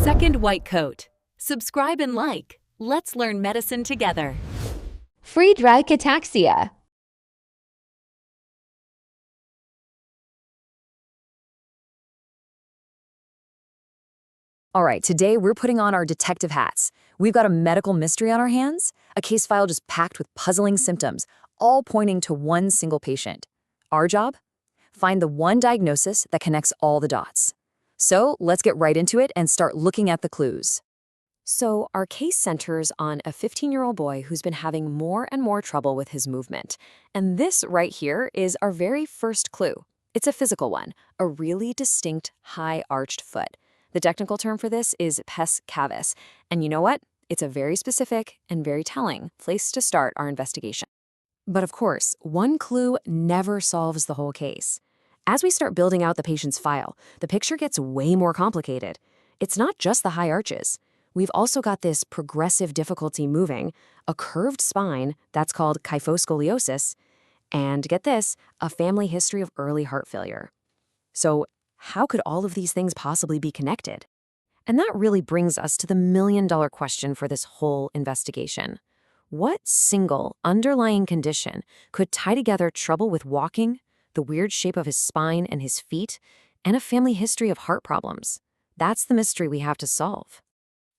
Second white coat. Subscribe and like. Let's learn medicine together. Friedreich ataxia. All right, today we're putting on our detective hats. We've got a medical mystery on our hands, a case file just packed with puzzling symptoms, all pointing to one single patient. Our job? Find the one diagnosis that connects all the dots. So let's get right into it and start looking at the clues. So our case centers on a 15-year-old boy who's been having more and more trouble with his movement. And this right here is our very first clue. It's a physical one, a really distinct high-arched foot. The technical term for this is pes cavus, and you know what? It's a very specific and very telling place to start our investigation. But of course, one clue never solves the whole case. As we start building out the patient's file, the picture gets way more complicated. It's not just the high arches. We've also got this progressive difficulty moving, a curved spine that's called kyphoscoliosis, and get this, a family history of early heart failure. So, how could all of these things possibly be connected? And that really brings us to the million-dollar question for this whole investigation. What single underlying condition could tie together trouble with walking, the weird shape of his spine and his feet, and a family history of heart problems? That's the mystery we have to solve.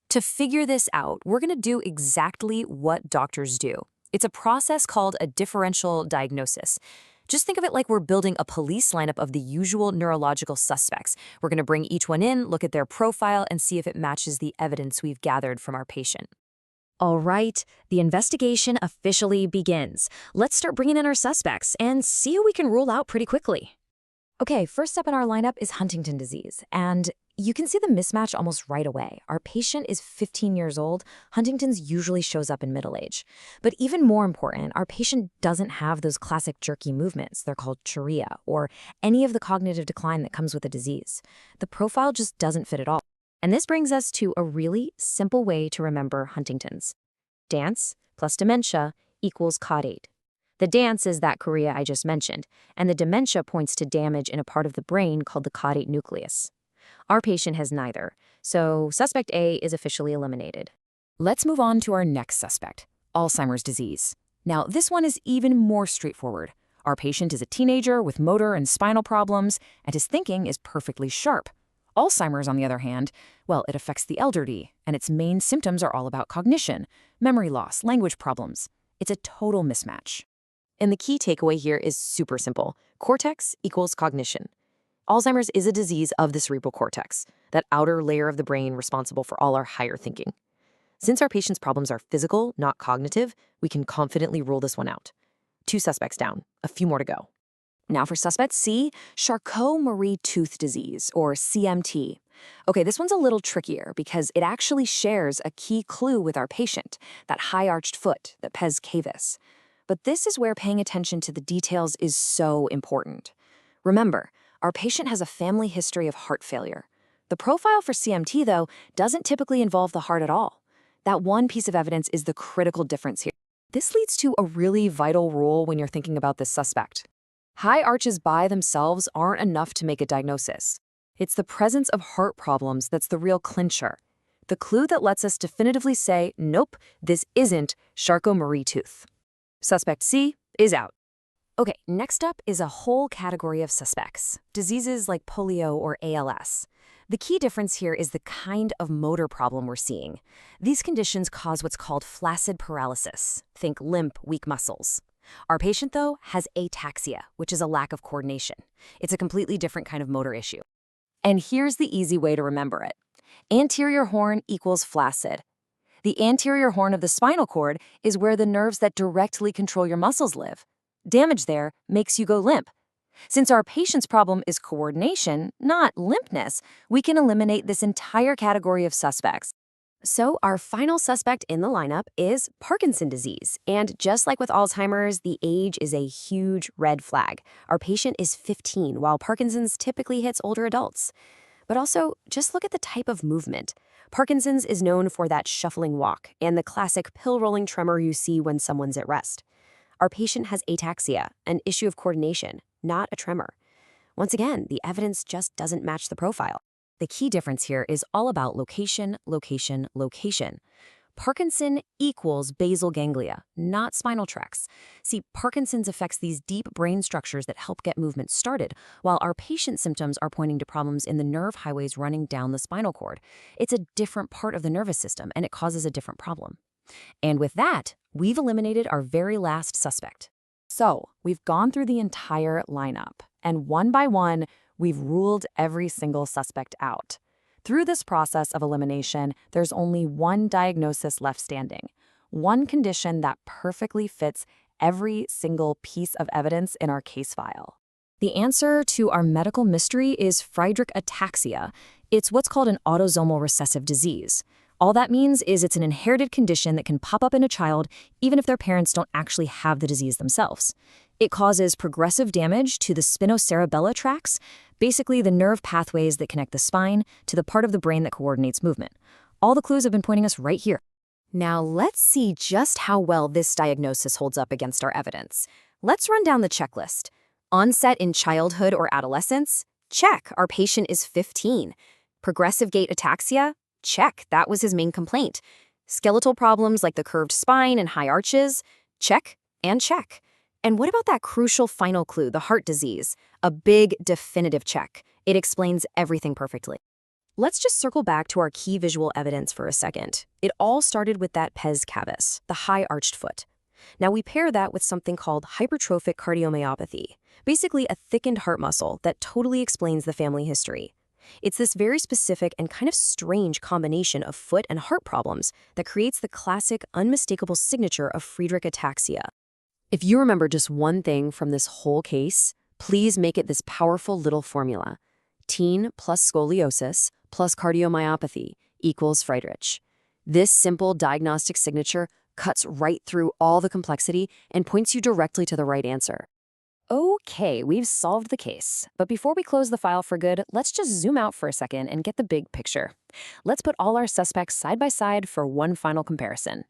To figure this out, we're going to do exactly what doctors do. It's a process called a differential diagnosis. Just think of it like we're building a police lineup of the usual neurological suspects. We're going to bring each one in, look at their profile, and see if it matches the evidence we've gathered from our patient. All right, the investigation officially begins. Let's start bringing in our suspects and see who we can rule out pretty quickly. Okay, first up in our lineup is Huntington disease, and you can see the mismatch almost right away. Our patient is 15 years old. Huntington's usually shows up in middle age. But even more important, our patient doesn't have those classic jerky movements. They're called chorea, or any of the cognitive decline that comes with the disease. The profile just doesn't fit at all. And this brings us to a really simple way to remember Huntington's. Dance plus dementia equals caudate. The dance is that chorea I just mentioned, and the dementia points to damage in a part of the brain called the caudate nucleus. Our patient has neither, so suspect A is officially eliminated. Let's move on to our next suspect, Alzheimer's disease. Now, this one is even more straightforward. Our patient is a teenager with motor and spinal problems, and his thinking is perfectly sharp. Alzheimer's, on the other hand, well, it affects the elderly, and its main symptoms are all about cognition, memory loss, language problems. It's a total mismatch. And the key takeaway here is super simple. Cortex equals cognition. Alzheimer's is a disease of the cerebral cortex, that outer layer of the brain responsible for all our higher thinking. Since our patient's problems are physical, not cognitive, we can confidently rule this one out. 2 suspects down, a few more to go. Now for suspect C, Charcot-Marie-Tooth disease, or CMT. Okay, this one's a little trickier because it actually shares a key clue with our patient, that high-arched foot, the pes cavus. But this is where paying attention to the details is so important. Remember, our patient has a family history of heart failure. The profile for CMT, though, doesn't typically involve the heart at all. That one piece of evidence is the critical difference here. This leads to a really vital rule when you're thinking about this suspect. High arches by themselves aren't enough to make a diagnosis. It's the presence of heart problems that's the real clincher. The clue that lets us definitively say, nope, this isn't Charcot-Marie-Tooth. Suspect C is out. Okay, next up is a whole category of suspects, diseases like polio or ALS. The key difference here is the kind of motor problem we're seeing. These conditions cause what's called flaccid paralysis. Think limp, weak muscles. Our patient, though, has ataxia, which is a lack of coordination. It's a completely different kind of motor issue. And here's the easy way to remember it. Anterior horn equals flaccid. The anterior horn of the spinal cord is where the nerves that directly control your muscles live. Damage there makes you go limp. Since our patient's problem is coordination, not limpness, we can eliminate this entire category of suspects. So our final suspect in the lineup is Parkinson's disease. And just like with Alzheimer's, the age is a huge red flag. Our patient is 15, while Parkinson's typically hits older adults. But also, just look at the type of movement. Parkinson's is known for that shuffling walk and the classic pill-rolling tremor you see when someone's at rest. Our patient has ataxia, an issue of coordination, not a tremor. Once again, the evidence just doesn't match the profile. The key difference here is all about location, location, location. Parkinson equals basal ganglia, not spinal tracts. See, Parkinson's affects these deep brain structures that help get movement started, while our patient's symptoms are pointing to problems in the nerve highways running down the spinal cord. It's a different part of the nervous system, and it causes a different problem. And with that, we've eliminated our very last suspect. So, we've gone through the entire lineup, and one by one, we've ruled every single suspect out. Through this process of elimination, there's only one diagnosis left standing, one condition that perfectly fits every single piece of evidence in our case file. The answer to our medical mystery is Friedreich ataxia. It's what's called an autosomal recessive disease. All that means is it's an inherited condition that can pop up in a child even if their parents don't actually have the disease themselves. It causes progressive damage to the spinocerebellar tracts, basically the nerve pathways that connect the spine to the part of the brain that coordinates movement. All the clues have been pointing us right here. Now let's see just how well this diagnosis holds up against our evidence. Let's run down the checklist. Onset in childhood or adolescence? Check, our patient is 15. Progressive gait ataxia? Check, that was his main complaint. Skeletal problems like the curved spine and high arches? Check and check. And what about that crucial final clue, the heart disease? A big, definitive check. It explains everything perfectly. Let's just circle back to our key visual evidence for a second. It all started with that pes cavus, the high arched foot. Now we pair that with something called hypertrophic cardiomyopathy, basically a thickened heart muscle that totally explains the family history. It's this very specific and kind of strange combination of foot and heart problems that creates the classic, unmistakable signature of Friedreich ataxia. If you remember just one thing from this whole case, please make it this powerful little formula. Teen plus scoliosis plus cardiomyopathy equals Friedreich. This simple diagnostic signature cuts right through all the complexity and points you directly to the right answer. Okay, we've solved the case. But before we close the file for good, let's just zoom out for a second and get the big picture. Let's put all our suspects side by side for one final comparison.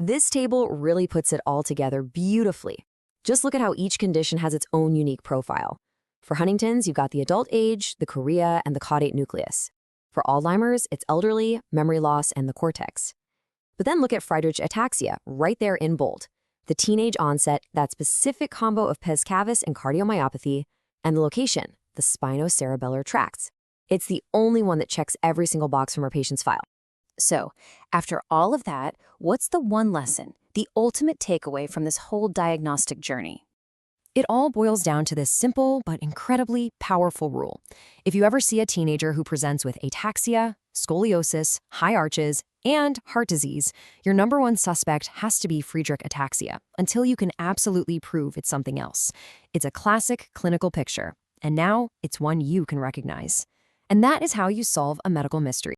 This table really puts it all together beautifully. Just look at how each condition has its own unique profile. For Huntington's, you've got the adult age, the chorea, and the caudate nucleus. For Alzheimer's, it's elderly, memory loss, and the cortex. But then look at Friedreich ataxia, right there in bold. The teenage onset, that specific combo of pes cavus and cardiomyopathy, and the location, the spinocerebellar tracts. It's the only one that checks every single box from our patient's file. So, after all of that, what's the one lesson, the ultimate takeaway from this whole diagnostic journey? It all boils down to this simple but incredibly powerful rule. If you ever see a teenager who presents with ataxia, scoliosis, high arches, and heart disease, your number one suspect has to be Friedreich ataxia until you can absolutely prove it's something else. It's a classic clinical picture, and now it's one you can recognize. And that is how you solve a medical mystery.